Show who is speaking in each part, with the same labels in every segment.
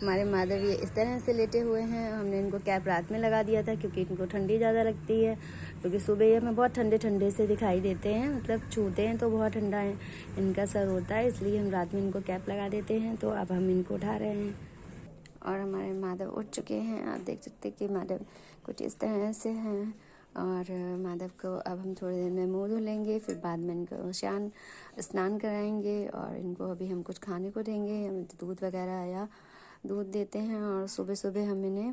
Speaker 1: हमारे माधव ये इस तरह से लेटे हुए हैं। हमने इनको कैप रात में लगा दिया था क्योंकि इनको ठंडी ज़्यादा लगती है, क्योंकि सुबह ये हमें बहुत ठंडे ठंडे से दिखाई देते हैं, मतलब छूते हैं तो बहुत ठंडा है इनका सर होता है, इसलिए हम रात में इनको कैप लगा देते हैं। तो अब हम इनको उठा रहे हैं और हमारे माधव उठ चुके हैं। आप देख सकते हैं कि माधव कुछ इस तरह से हैं। और माधव को अब हम थोड़ी देर में मुँह धुलेंगे, फिर बाद में इनको स्नान कराएंगे और इनको अभी हम कुछ खाने को देंगे। हम दूध वगैरह या दूध देते हैं और सुबह सुबह हम इन्हें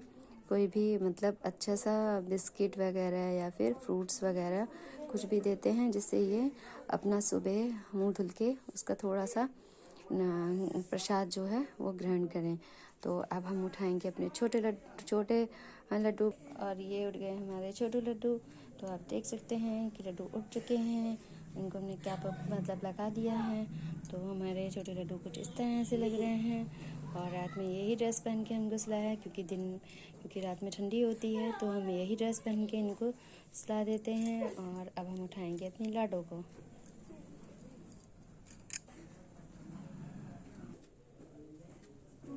Speaker 1: कोई भी मतलब अच्छा सा बिस्किट वगैरह या फिर फ्रूट्स वगैरह कुछ भी देते हैं, जिससे ये अपना सुबह मुँह धुल के उसका थोड़ा सा प्रसाद जो है वो ग्रहण करें। तो अब हम उठाएंगे अपने छोटे लड्डू और ये उठ गए हमारे छोटू लड्डू। तो आप देख सकते हैं कि लड्डू उठ चुके हैं, इनको हमने कैप मतलब लगा दिया है। तो हमारे छोटे लड्डू कुछ इस तरह से लग रहे हैं। और रात में यही ड्रेस पहन के हमको सुलाया है, क्योंकि रात में ठंडी होती है, तो हम यही ड्रेस पहन के इनको सुला देते हैं। और अब हम उठाएंगे अपनी लाडो को।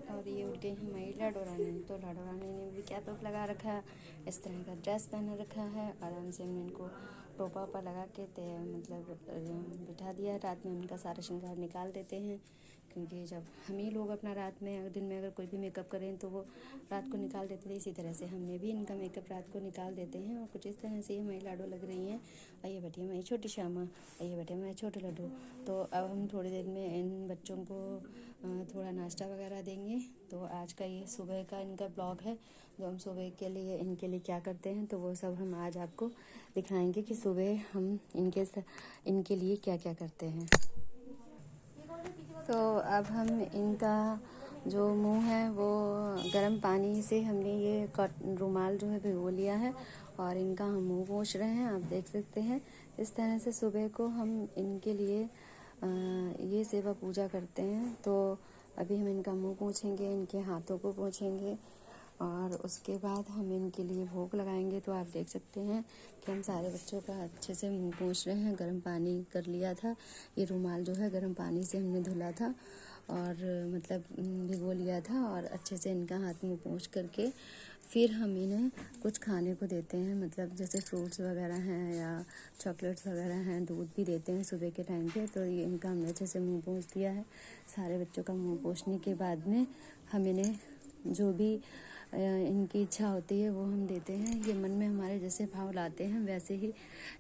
Speaker 1: और ये उठ गई हमारी लाडो रानी। तो लाडो रानी ने भी कैप अप लगा रखा है, इस तरह का ड्रेस पहन रखा है। आराम से हमने इनको टोपा वोपा लगा के मतलब बिठा दिया। रात में उनका सारा श्रृंगार निकाल देते हैं, क्योंकि जब हम ही लोग अपना रात में दिन में अगर कोई भी मेकअप करें तो वो रात को निकाल देते थे, इसी तरह से हमने भी इनका मेकअप रात को निकाल देते हैं। और कुछ इस तरह से ही हमारी लाडो लग रही हैं। और ये बैठी हमारी छोटी श्यामा, और ये बैठे हमारे छोटे लड्डू। तो अब हम थोड़ी देर में इन बच्चों को थोड़ा नाश्ता वगैरह देंगे। तो आज का ये सुबह का इनका ब्लॉग है, जो हम सुबह के लिए इनके लिए क्या करते हैं, तो वो सब हम आज आपको दिखाएंगे कि सुबह हम इनके लिए क्या क्या करते हैं। तो अब हम इनका जो मुंह है वो गर्म पानी से हमने ये रुमाल जो है भिगो लिया है और इनका हम मुंह पोंछ रहे हैं। आप देख सकते हैं इस तरह से सुबह को हम इनके लिए ये सेवा पूजा करते हैं। तो अभी हम इनका मुंह पोंछेंगे, इनके हाथों को पोंछेंगे और उसके बाद हम इनके लिए भोग लगाएंगे। तो आप देख सकते हैं कि हम सारे बच्चों का अच्छे से मुंह पोंछ रहे हैं। गर्म पानी कर लिया था, ये रुमाल जो है गर्म पानी से हमने धुला था और मतलब भिगो लिया था, और अच्छे से इनका हाथ मुंह पोंछ करके फिर हम इन्हें कुछ खाने को देते हैं, मतलब जैसे फ्रूट्स वगैरह हैं या चॉकलेट्स वगैरह हैं, दूध भी देते हैं सुबह के टाइम पे। तो ये इनका हमने अच्छे से मुंह पोंछ दिया है। सारे बच्चों का मुंह पोंछने के बाद में हम इन्हें जो भी इनकी इच्छा होती है वो हम देते हैं। ये मन में हमारे जैसे भाव लाते हैं, वैसे ही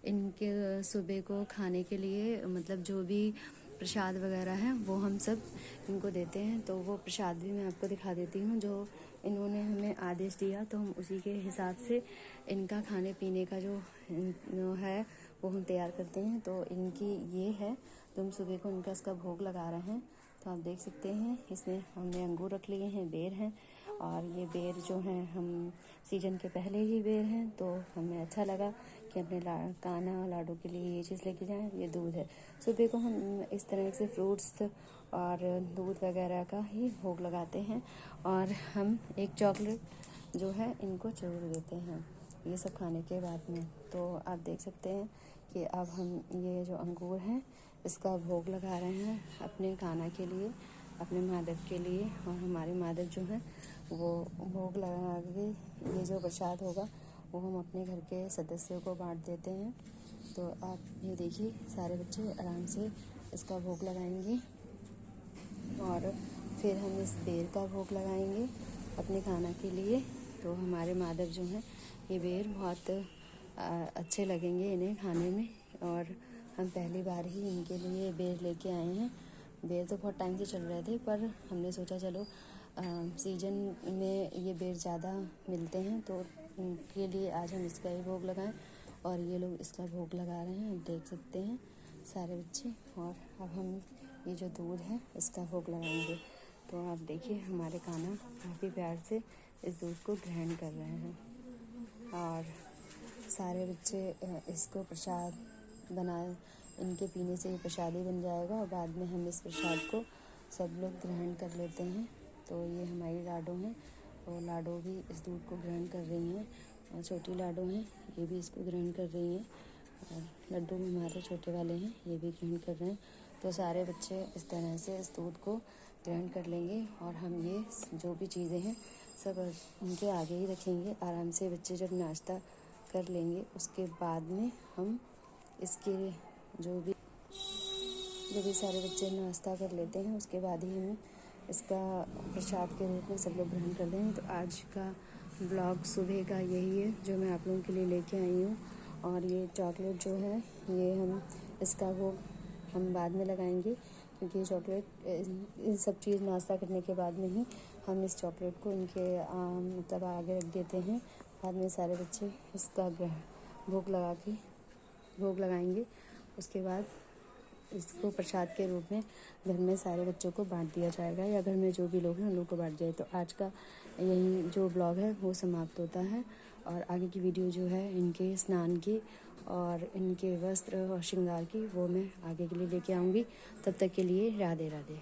Speaker 1: इनके सुबह को खाने के लिए मतलब जो भी प्रसाद वगैरह है वो हम सब इनको देते हैं। तो वो प्रसाद भी मैं आपको दिखा देती हूँ, जो इन्होंने हमें आदेश दिया, तो हम उसी के हिसाब से इनका खाने पीने का जो है वो हम तैयार करते हैं। तो इनकी ये है, तो हम सुबह को इनका इसका भोग लगा रहे हैं। तो आप देख सकते हैं इसमें हमने अंगूर रख लिए हैं, बेर हैं, और ये बेर जो हैं हम सीजन के पहले ही बेर हैं। तो हमें अच्छा लगा कि अपने कान्हा और लाडो के लिए ये चीज़ लेके जाएं। ये दूध है, सुबह को हम इस तरह से फ्रूट्स और दूध वगैरह का ही भोग लगाते हैं। और हम एक चॉकलेट जो है इनको जरूर देते हैं ये सब खाने के बाद में। तो आप देख सकते हैं कि अब हम ये जो अंगूर हैं इसका भोग लगा रहे हैं अपने कान्हा के लिए, अपने माधव के लिए। और हमारे माधव जो हैं वो भोग लगा के ये जो प्रसाद होगा वो हम अपने घर के सदस्यों को बांट देते हैं। तो आप ये देखिए सारे बच्चे आराम से इसका भोग लगाएंगे और फिर हम इस बेर का भोग लगाएंगे अपने खाना के लिए। तो हमारे माधव जो हैं ये बेर बहुत अच्छे लगेंगे इन्हें खाने में, और हम पहली बार ही इनके लिए बेर लेके आए हैं। बेर तो बहुत टाइम से चल रहे थे, पर हमने सोचा चलो सीजन में ये बेर ज़्यादा मिलते हैं, तो इनके लिए आज हम इसका ही भोग लगाएं। और ये लोग इसका भोग लगा रहे हैं, आप देख सकते हैं सारे बच्चे। और अब हम ये जो दूध है इसका भोग लगाएंगे। तो आप देखिए हमारे कान्हा काफ़ी प्यार से इस दूध को ग्रहण कर रहे हैं, और सारे बच्चे इसको प्रसाद बनाए, इनके पीने से ये प्रसादी बन जाएगा और बाद में हम इस प्रसाद को सब लोग ग्रहण कर लेते हैं। तो ये हमारी लाडो हैं, और लाडो भी इस दूध को ग्रहण कर रही हैं, और छोटी लाडो हैं ये भी इसको ग्रहण कर रही हैं, और लड्डू हमारे छोटे वाले हैं ये भी ग्रहण कर रहे हैं। तो सारे बच्चे इस तरह से इस दूध को ग्रहण कर लेंगे और हम ये जो भी चीज़ें हैं सब उनके आगे ही रखेंगे। आराम से बच्चे जब नाश्ता कर लेंगे उसके बाद में हम इसके जो भी सारे बच्चे नाश्ता कर लेते हैं उसके बाद ही हम इसका प्रसाद के रूप में सब लोग ग्रहण कर देंगे। तो आज का ब्लॉग सुबह का यही है जो मैं आप लोगों के लिए लेके आई हूँ। और ये चॉकलेट जो है ये हम इसका भोग हम बाद में लगाएंगे, क्योंकि चॉकलेट इन सब चीज़ नाश्ता करने के बाद में ही हम इस चॉकलेट को इनके मतलब आगे रख देते हैं। बाद में सारे बच्चे इसका भोग लगाएंगे। उसके बाद इसको प्रसाद के रूप में घर में सारे बच्चों को बांट दिया जाएगा, या घर में जो भी लोग हैं उन लोग को बांट दिया। तो आज का यही जो ब्लॉग है वो समाप्त होता है। और आगे की वीडियो जो है इनके स्नान की और इनके वस्त्र और श्रृंगार की वो मैं आगे के लिए लेके आऊँगी। तब तक के लिए राधे राधे।